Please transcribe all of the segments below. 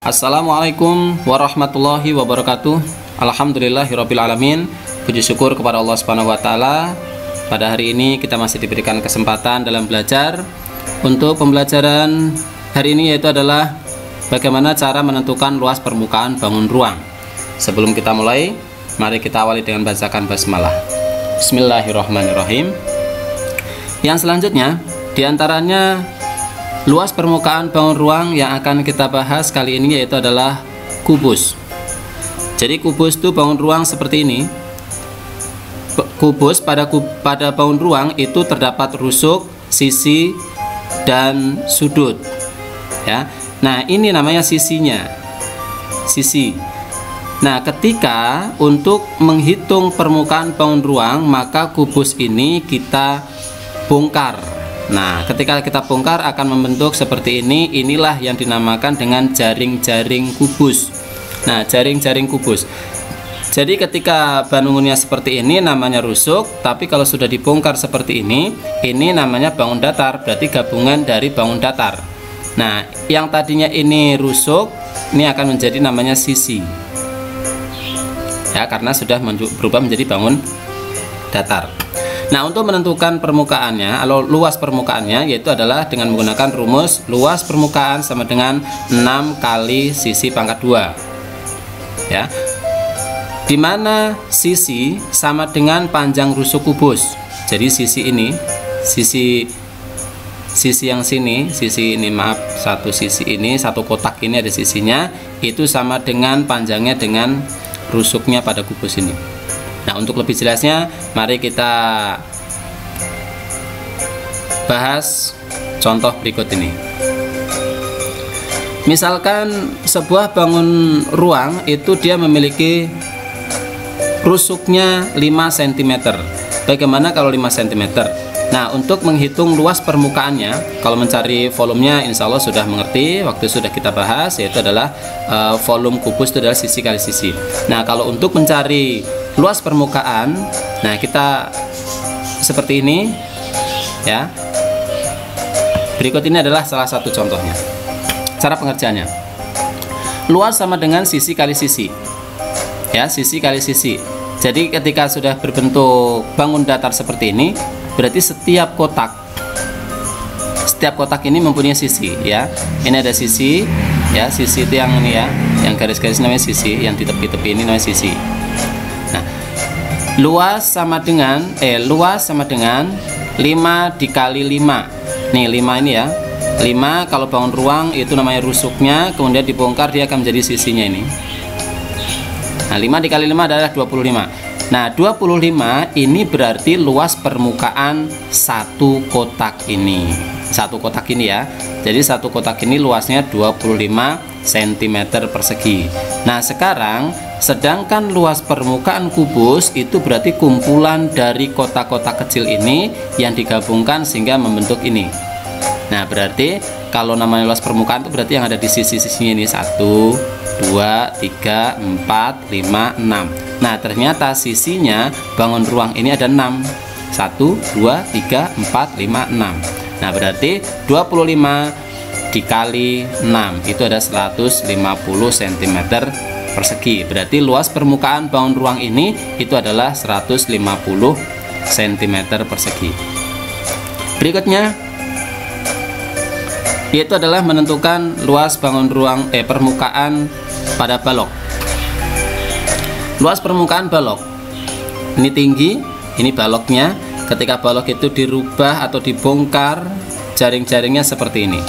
Assalamualaikum warahmatullahi wabarakatuh. Alhamdulillahirabbil alamin. Puji syukur kepada Allah Subhanahu wa taala. Pada hari ini kita masih diberikan kesempatan dalam belajar. Untuk pembelajaran hari ini yaitu adalah bagaimana cara menentukan luas permukaan bangun ruang. Sebelum kita mulai, mari kita awali dengan bacakan basmalah. Bismillahirrahmanirrahim. Yang selanjutnya diantaranya luas permukaan bangun ruang yang akan kita bahas kali ini yaitu adalah kubus. Jadi kubus itu bangun ruang seperti ini. Kubus pada bangun ruang itu terdapat rusuk, sisi, dan sudut. Ya. Nah, ini namanya sisinya. Sisi. Nah, ketika untuk menghitung permukaan bangun ruang, maka kubus ini kita bongkar. Nah, ketika kita bongkar akan membentuk seperti ini. Inilah yang dinamakan dengan jaring-jaring kubus. Nah, jaring-jaring kubus. Jadi ketika bangunnya seperti ini namanya rusuk, tapi kalau sudah dibongkar seperti ini namanya bangun datar, berarti gabungan dari bangun datar. Nah, yang tadinya ini rusuk, ini akan menjadi namanya sisi. Ya, karena sudah berubah menjadi bangun datar. Nah, untuk menentukan permukaannya atau luas permukaannya yaitu adalah dengan menggunakan rumus luas permukaan sama dengan 6 kali sisi pangkat 2. Ya. Di mana sisi sama dengan panjang rusuk kubus. Jadi sisi ini, sisi yang sini, sisi ini maaf, satu sisi ini, satu kotak ini ada sisinya, itu sama dengan panjangnya dengan rusuknya pada kubus ini. Nah, untuk lebih jelasnya, mari kita bahas contoh berikut ini. Misalkan sebuah bangun ruang itu dia memiliki rusuknya 5 cm. Bagaimana kalau 5 cm? Nah, untuk menghitung luas permukaannya, kalau mencari volumenya insya Allah sudah mengerti, waktu sudah kita bahas, yaitu adalah volume kubus itu adalah sisi kali sisi. Nah, kalau untuk mencari luas permukaan, nah kita seperti ini ya. Berikut ini adalah salah satu contohnya. Cara pengerjaannya. Luas sama dengan sisi kali sisi. Ya, sisi kali sisi. Jadi ketika sudah berbentuk bangun datar seperti ini, berarti setiap kotak ini mempunyai sisi ya. Ini ada sisi ya, sisi itu yang ini ya, yang garis-garis namanya sisi, yang di tepi-tepi ini namanya sisi. Luas sama dengan 5 dikali 5. Nih 5 ini ya. 5 kalau bangun ruang itu namanya rusuknya, kemudian dibongkar dia akan menjadi sisinya ini. Nah, 5 dikali 5 adalah 25. Nah, 25 ini berarti luas permukaan satu kotak ini. Satu kotak ini ya. Jadi satu kotak ini luasnya 25 cm persegi. Nah, sekarang sedangkan luas permukaan kubus itu berarti kumpulan dari kotak-kotak kecil ini yang digabungkan sehingga membentuk ini. Nah, berarti kalau namanya luas permukaan itu berarti yang ada di sisi-sisinya ini 1, 2, 3, 4, 5, 6. Nah, ternyata sisinya bangun ruang ini ada 6. 1, 2, 3, 4, 5, 6. Nah, berarti 25 dikali 6 itu ada 150 cm persegi. Berarti luas permukaan bangun ruang ini itu adalah 150 cm persegi. Berikutnya yaitu adalah menentukan luas bangun ruang permukaan pada balok. Luas permukaan balok. Ini tinggi, ini baloknya. Ketika balok itu dirubah atau dibongkar, jaring-jaringnya seperti ini.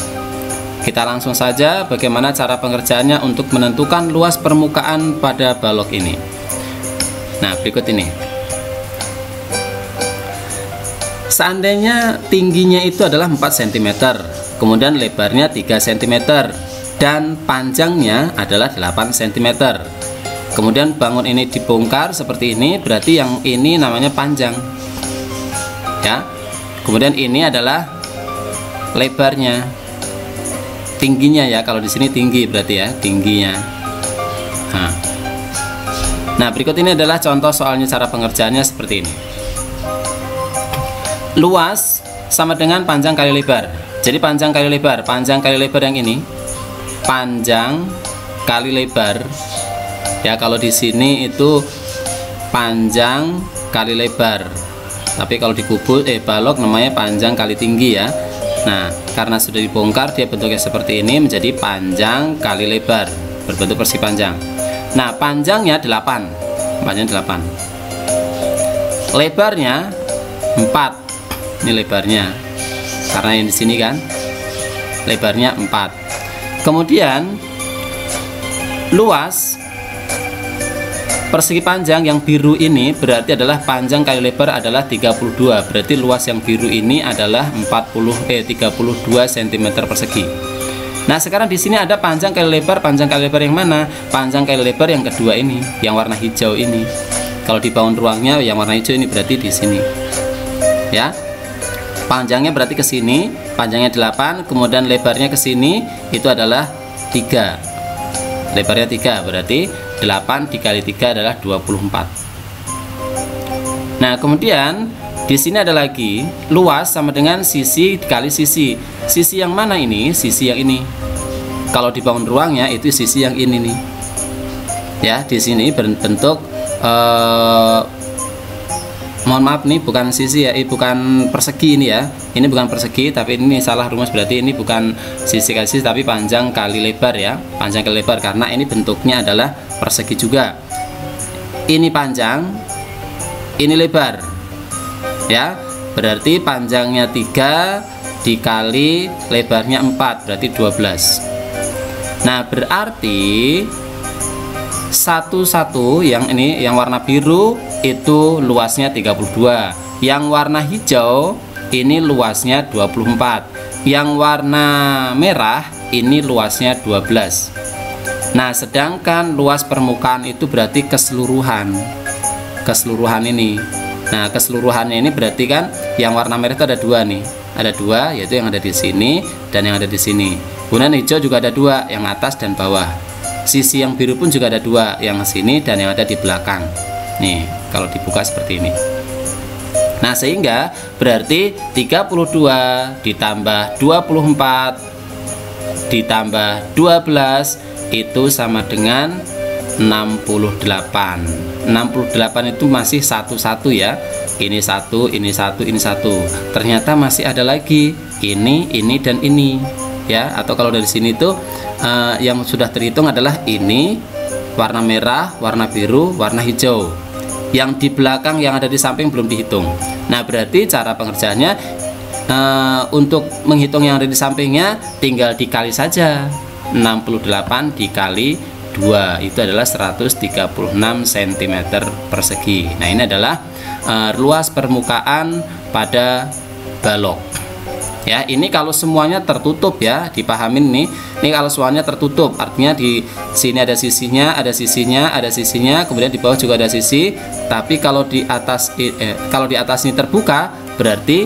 Kita langsung saja bagaimana cara pengerjaannya untuk menentukan luas permukaan pada balok ini. Nah, berikut ini. Seandainya tingginya itu adalah 4 cm, kemudian lebarnya 3 cm, dan panjangnya adalah 8 cm. Kemudian bangun ini dibongkar seperti ini, berarti yang ini namanya panjang. Ya. Kemudian ini adalah lebarnya. Tingginya ya, kalau di sini tinggi berarti ya, tingginya. Nah, berikut ini adalah contoh soalnya cara pengerjaannya seperti ini. Luas sama dengan panjang kali lebar. Jadi panjang kali lebar yang ini panjang kali lebar. Ya, kalau di sini itu panjang kali lebar. Tapi kalau dikubur balok namanya panjang kali tinggi ya. Nah, karena sudah dibongkar dia bentuknya seperti ini, menjadi panjang kali lebar, berbentuk persegi panjang. Nah, panjangnya 8. Panjangnya 8. Lebarnya 4. Ini lebarnya. Karena yang di sini kan lebarnya 4. Kemudian luas persegi panjang yang biru ini berarti adalah panjang kali lebar adalah 32. Berarti luas yang biru ini adalah 32 cm persegi. Nah, sekarang di sini ada panjang kali lebar. Panjang kali lebar yang mana? Panjang kali lebar yang kedua ini, yang warna hijau ini. Kalau di bangun ruangnya yang warna hijau ini berarti di sini. Ya. Panjangnya berarti ke sini, panjangnya 8, kemudian lebarnya ke sini itu adalah 3. Lebarnya 3, berarti 8 dikali 3 adalah 24. Nah, kemudian di sini ada lagi luas sama dengan sisi dikali sisi. Sisi yang mana ini? Sisi yang ini. Kalau di bangun ruangnya itu sisi yang ini nih. Ya, di sini berbentuk mohon maaf nih, bukan sisi ya, bukan persegi ini ya. Ini bukan persegi, tapi ini salah rumus, berarti ini bukan sisi kali sisi tapi panjang kali lebar ya. Panjang kali lebar karena ini bentuknya adalah persegi juga. Ini panjang, ini lebar. Ya, berarti panjangnya 3 dikali lebarnya 4, berarti 12. Nah, berarti satu yang ini yang warna biru itu luasnya 32, yang warna hijau ini luasnya 24, yang warna merah ini luasnya 12. Nah, sedangkan luas permukaan itu berarti keseluruhan ini. Nah, keseluruhannya ini berarti kan yang warna merah itu ada 2 nih, ada 2, yaitu yang ada di sini dan yang ada di sini. Kemudian hijau juga ada 2, yang atas dan bawah. Sisi yang biru pun juga ada 2, yang sini dan yang ada di belakang. Nih, kalau dibuka seperti ini. Nah, sehingga berarti 32 ditambah 24 ditambah 12 itu sama dengan 68. 68 itu masih satu-satu ya. Ini satu, ini satu, ini satu. Ternyata masih ada lagi ini dan ini. Ya, atau kalau dari sini tuh yang sudah terhitung adalah ini warna merah, warna biru, warna hijau. Yang di belakang yang ada di samping belum dihitung. Nah, berarti cara pengerjaannya untuk menghitung yang ada di sampingnya tinggal dikali saja. 68 dikali 2 itu adalah 136 cm persegi. Nah, ini adalah luas permukaan pada balok. Ya, ini kalau semuanya tertutup ya, dipahamin nih. Ini kalau semuanya tertutup, artinya di sini ada sisinya, ada sisinya, ada sisinya, kemudian di bawah juga ada sisi. Tapi kalau di atas ini terbuka, berarti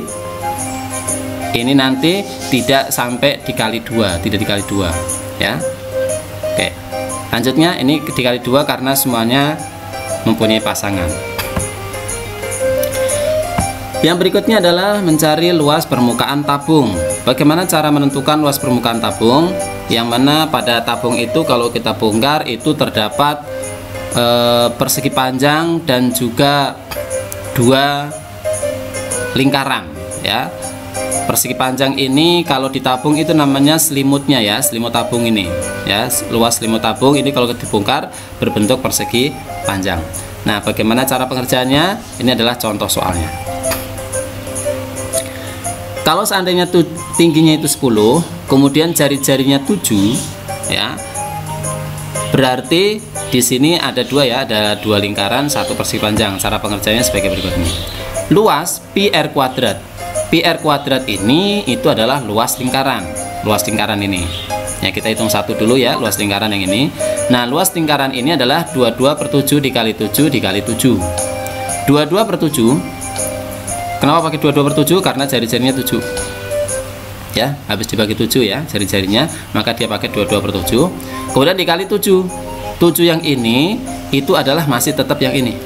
ini nanti tidak sampai dikali 2, tidak dikali 2 ya. Oke. Lanjutnya ini dikali 2 karena semuanya mempunyai pasangan. Yang berikutnya adalah mencari luas permukaan tabung. Bagaimana cara menentukan luas permukaan tabung? Yang mana pada tabung itu kalau kita bongkar itu terdapat persegi panjang dan juga 2 lingkaran ya. Persegi panjang ini kalau ditabung itu namanya selimutnya ya, selimut tabung ini ya. Luas selimut tabung ini kalau dibongkar berbentuk persegi panjang. Nah, bagaimana cara pengerjaannya? Ini adalah contoh soalnya. Kalau seandainya tingginya itu 10, kemudian jari-jarinya 7 ya. Berarti di sini ada 2 ya, ada 2 lingkaran, 1 persegi panjang. Cara pengerjaannya sebagai berikut ini. Luas pi r kuadrat. Pi r kuadrat ini itu adalah luas lingkaran. Luas lingkaran ini. Ya, kita hitung satu dulu ya, luas lingkaran yang ini. Nah, luas lingkaran ini adalah 22/7 dikali 7 dikali 7. 22/7. Kenapa pakai 22/7? Karena jari-jarinya 7 ya, habis dibagi 7 ya jari-jarinya, maka dia pakai 22/7. Kemudian dikali 7. 7 yang ini itu adalah masih tetap yang ini,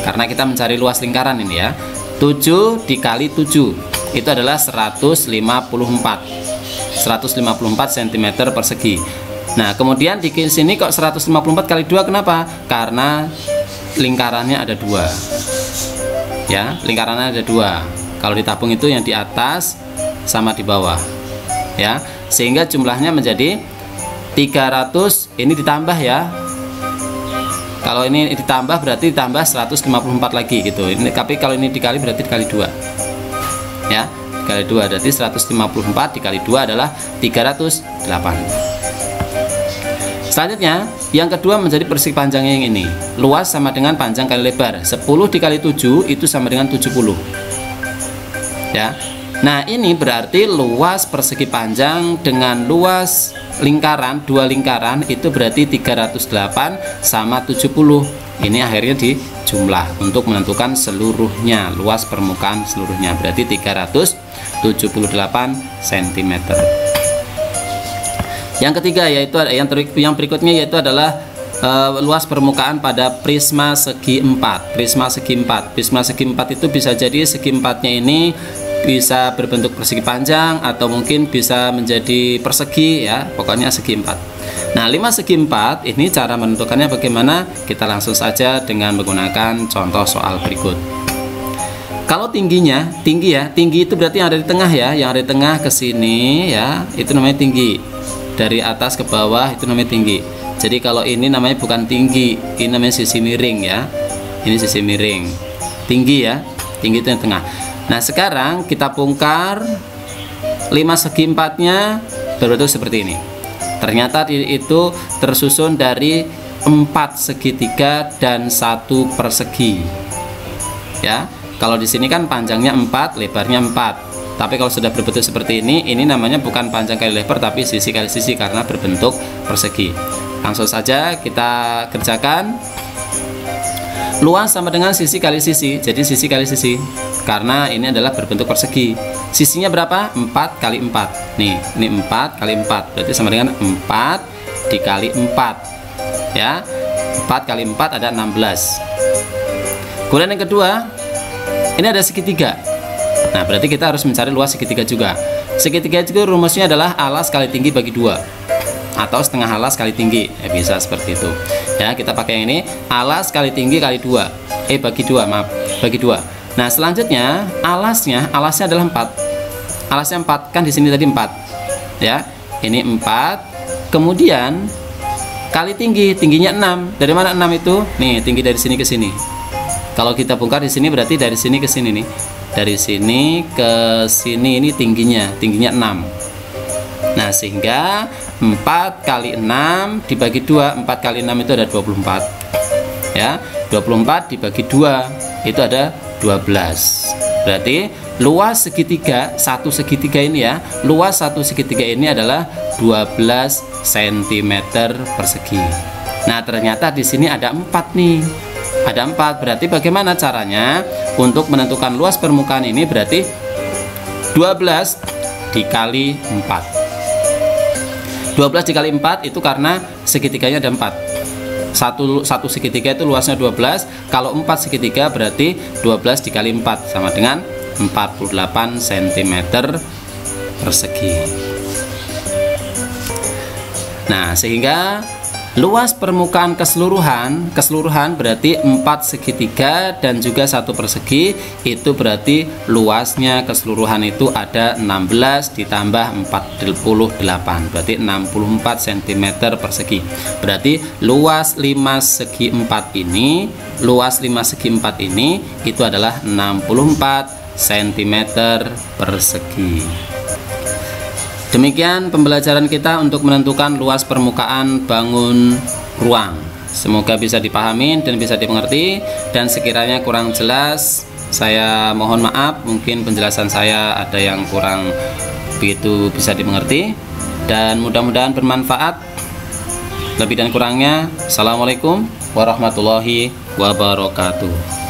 karena kita mencari luas lingkaran ini ya. 7 dikali 7 itu adalah 154 cm persegi. Nah, kemudian di sini kok 154 kali 2, kenapa? Karena lingkarannya ada 2. Ya, lingkarannya ada 2. Kalau ditabung itu yang di atas sama di bawah. Ya, sehingga jumlahnya menjadi 300, ini ditambah ya. Kalau ini ditambah berarti ditambah 154 lagi gitu. Ini, tapi kalau ini dikali berarti dikali 2. Ya, dikali 2 berarti 154 dikali 2 adalah 308. Selanjutnya, yang kedua menjadi persegi panjangnya yang ini. Luas sama dengan panjang kali lebar. 10 dikali 7 itu sama dengan 70. Ya. Nah, ini berarti luas persegi panjang dengan luas lingkaran, 2 lingkaran itu berarti 308 sama 70. Ini akhirnya dijumlah untuk menentukan seluruhnya, luas permukaan seluruhnya berarti 378 cm. Yang ketiga yaitu yang berikutnya yaitu adalah luas permukaan pada prisma segi 4. Prisma segi 4. Prisma segi 4 itu bisa jadi segi 4-nya ini bisa berbentuk persegi panjang atau mungkin bisa menjadi persegi ya, pokoknya segi 4. Nah, 5 segi 4 ini cara menentukannya bagaimana? Kita langsung saja dengan menggunakan contoh soal berikut. Kalau tingginya, tinggi itu berarti yang ada di tengah ya, yang ada di tengah ke sini ya, itu namanya tinggi. Dari atas ke bawah itu namanya tinggi. Jadi kalau ini namanya bukan tinggi, ini namanya sisi miring ya. Ini sisi miring. Tinggi ya, tinggi itu yang tengah. Nah, sekarang kita bongkar 5 segi 4-nya berbentuk seperti ini. Ternyata itu tersusun dari 4 segitiga dan 1 persegi. Ya, kalau di sini kan panjangnya 4, lebarnya 4. Tapi kalau sudah berbentuk seperti ini namanya bukan panjang kali lebar tapi sisi kali sisi karena berbentuk persegi. Langsung saja kita kerjakan. Luas sama dengan sisi kali sisi. Jadi sisi kali sisi. Karena ini adalah berbentuk persegi. Sisinya berapa? 4 kali 4. Nih, ini 4 kali 4. Berarti sama dengan 4 dikali 4. Ya. 4 kali 4 ada 16. Kemudian yang kedua, ini ada segitiga. Nah, berarti kita harus mencari luas segitiga juga. Segitiga itu rumusnya adalah alas kali tinggi bagi 2 atau setengah alas kali tinggi. Ya, bisa seperti itu. Ya, kita pakai yang ini, alas kali tinggi kali 2. Bagi 2, maaf, bagi 2. Nah, selanjutnya alasnya adalah 4. Alasnya 4, kan di sini tadi 4. Ya. Ini 4. Kemudian kali tinggi, tingginya 6. Dari mana 6 itu? Nih, tinggi dari sini ke sini. Kalau kita bongkar di sini berarti dari sini ke sini nih. Dari sini ke sini ini tingginya 6. Nah, sehingga 4 kali 6 dibagi 2, 4 kali 6 itu ada 24. Ya, 24 dibagi 2 itu ada 12. Berarti luas segitiga, satu segitiga ini ya, luas satu segitiga ini adalah 12 cm persegi. Nah, ternyata di sini ada 4 nih. Ada 4, berarti bagaimana caranya untuk menentukan luas permukaan ini? Berarti 12 dikali 4. 12 dikali 4 itu karena segitiganya ada 4. Satu segitiga itu luasnya 12. Kalau 4 segitiga berarti 12 dikali 4 sama dengan 48 cm persegi. Nah, sehingga luas permukaan keseluruhan berarti 4 segitiga dan juga 1 persegi, itu berarti luasnya keseluruhan itu ada 16 ditambah 48, berarti 64 cm persegi. Berarti luas 5 segi 4 ini, itu adalah 64 cm persegi. Demikian pembelajaran kita untuk menentukan luas permukaan bangun ruang. Semoga bisa dipahami dan bisa dimengerti, dan sekiranya kurang jelas saya mohon maaf, mungkin penjelasan saya ada yang kurang begitu bisa dimengerti, dan mudah-mudahan bermanfaat. Lebih dan kurangnya, assalamualaikum warahmatullahi wabarakatuh.